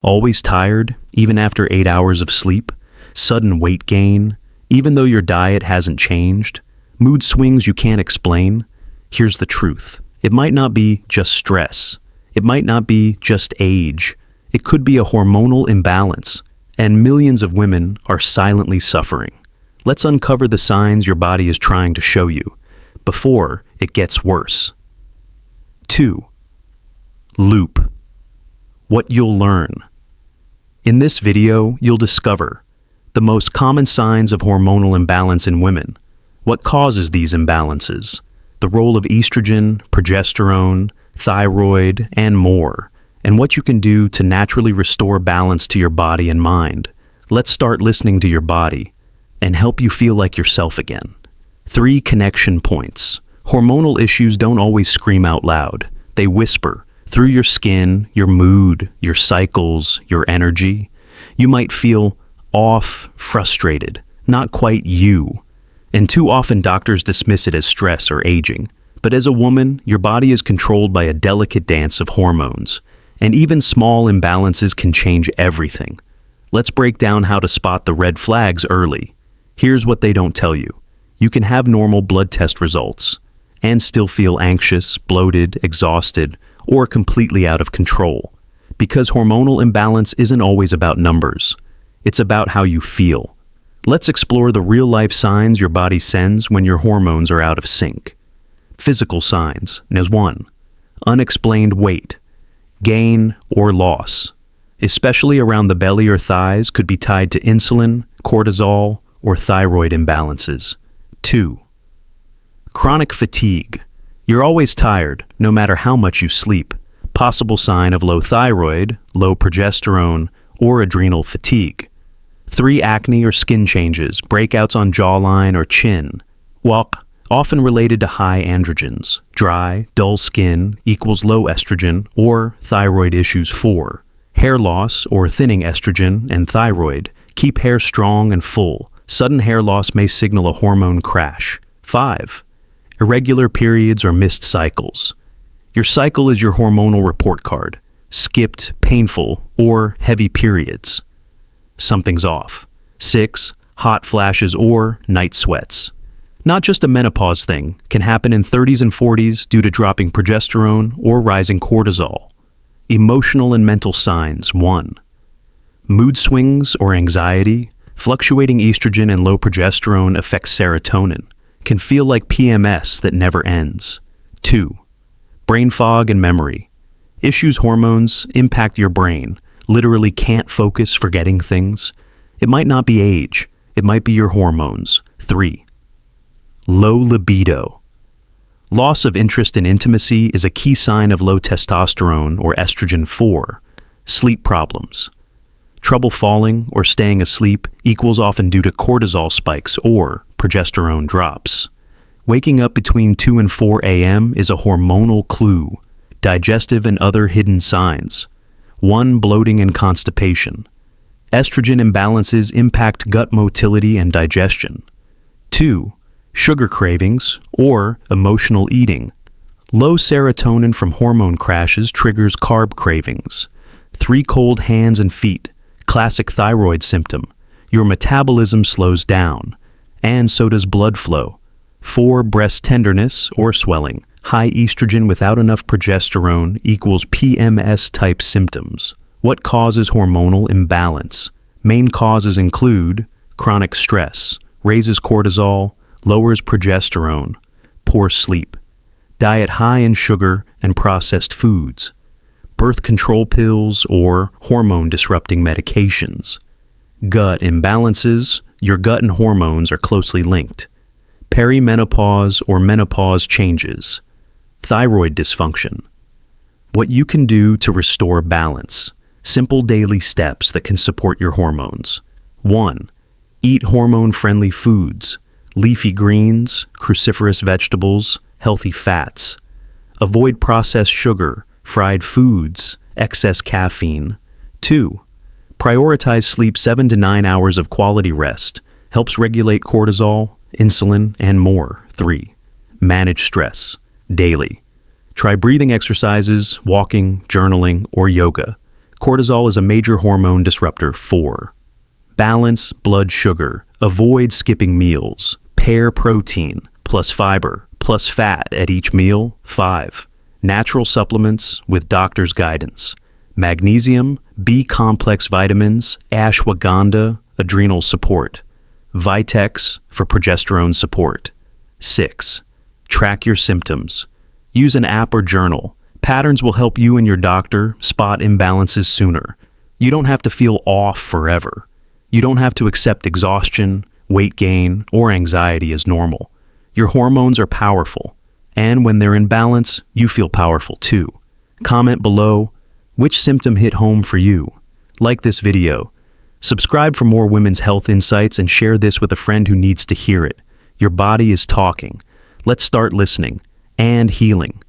Always tired, even after 8 hours of sleep? Sudden weight gain, even though your diet hasn't changed? Mood swings you can't explain? Here's the truth. It might not be just stress. It might not be just age. It could be a hormonal imbalance, and millions of women are silently suffering. Let's uncover the signs your body is trying to show you before it gets worse. 2. Loop. What you'll learn. In this video, you'll discover the most common signs of hormonal imbalance in women, what causes these imbalances, the role of estrogen, progesterone, thyroid, and more, and what you can do to naturally restore balance to your body and mind. Let's start listening to your body and help you feel like yourself again. 3 connection points. Hormonal issues don't always scream out loud. They whisper through your skin, your mood, your cycles, your energy. You might feel off, frustrated, not quite you. And too often doctors dismiss it as stress or aging. But as a woman, your body is controlled by a delicate dance of hormones. And even small imbalances can change everything. Let's break down how to spot the red flags early. Here's what they don't tell you. You can have normal blood test results and still feel anxious, bloated, exhausted, or completely out of control. Because hormonal imbalance isn't always about numbers. It's about how you feel. Let's explore the real-life signs your body sends when your hormones are out of sync. Physical signs. As 1. Unexplained weight, gain, or loss, especially around the belly or thighs, could be tied to insulin, cortisol, or thyroid imbalances. 2. Chronic fatigue. You're always tired, no matter how much you sleep. Possible sign of low thyroid, low progesterone, or adrenal fatigue. 3. Acne or skin changes, breakouts on jawline or chin. Often related to high androgens. Dry, dull skin equals low estrogen or thyroid issues. 4. Hair loss or thinning estrogen and thyroid. Keep hair strong and full. Sudden hair loss may signal a hormone crash. 5. Irregular periods or missed cycles. Your cycle is your hormonal report card. Skipped, painful, or heavy periods. Something's off. 6. Hot flashes or night sweats. Not just a menopause thing, can happen in 30s and 40s due to dropping progesterone or rising cortisol. Emotional and mental signs. 1. Mood swings or anxiety. Fluctuating estrogen and low progesterone affects serotonin. Can feel like PMS that never ends. 2. Brain fog and memory. Issues hormones impact your brain. Literally can't focus, forgetting things. It might not be age. It might be your hormones. 3. Low libido. Loss of interest in intimacy is a key sign of low testosterone or estrogen. 4. Sleep problems. Trouble falling or staying asleep equals often due to cortisol spikes or progesterone drops. Waking up between 2 and 4 a.m. is a hormonal clue. Digestive and other hidden signs. 1. Bloating and constipation. Estrogen imbalances impact gut motility and digestion. 2. Sugar cravings or emotional eating. Low serotonin from hormone crashes triggers carb cravings. 3. Cold hands and feet. Classic thyroid symptom. Your metabolism slows down, and so does blood flow. 4. Breast tenderness or swelling. High estrogen without enough progesterone equals PMS-type symptoms. What causes hormonal imbalance? Main causes include chronic stress, raises cortisol, lowers progesterone, poor sleep, diet high in sugar and processed foods, birth control pills or hormone-disrupting medications. Gut imbalances. Your gut and hormones are closely linked. Perimenopause or menopause changes. Thyroid dysfunction. What you can do to restore balance. Simple daily steps that can support your hormones. 1. Eat hormone-friendly foods. Leafy greens, cruciferous vegetables, healthy fats. Avoid processed sugar, fried foods, excess caffeine. 2. Prioritize sleep 7 to 9 hours of quality rest. Helps regulate cortisol, insulin, and more. 3. Manage stress daily. Try breathing exercises, walking, journaling, or yoga. Cortisol is a major hormone disruptor. 4. Balance blood sugar. Avoid skipping meals. Pair protein plus fiber plus fat at each meal. 5. Natural supplements with doctor's guidance. Magnesium, B-complex vitamins, ashwagandha, adrenal support. Vitex for progesterone support. 6. Track your symptoms. Use an app or journal. Patterns will help you and your doctor spot imbalances sooner. You don't have to feel off forever. You don't have to accept exhaustion, weight gain, or anxiety as normal. Your hormones are powerful, and when they're in balance, you feel powerful too. Comment below, which symptom hit home for you? Like this video. Subscribe for more women's health insights and share this with a friend who needs to hear it. Your body is talking. Let's start listening and healing.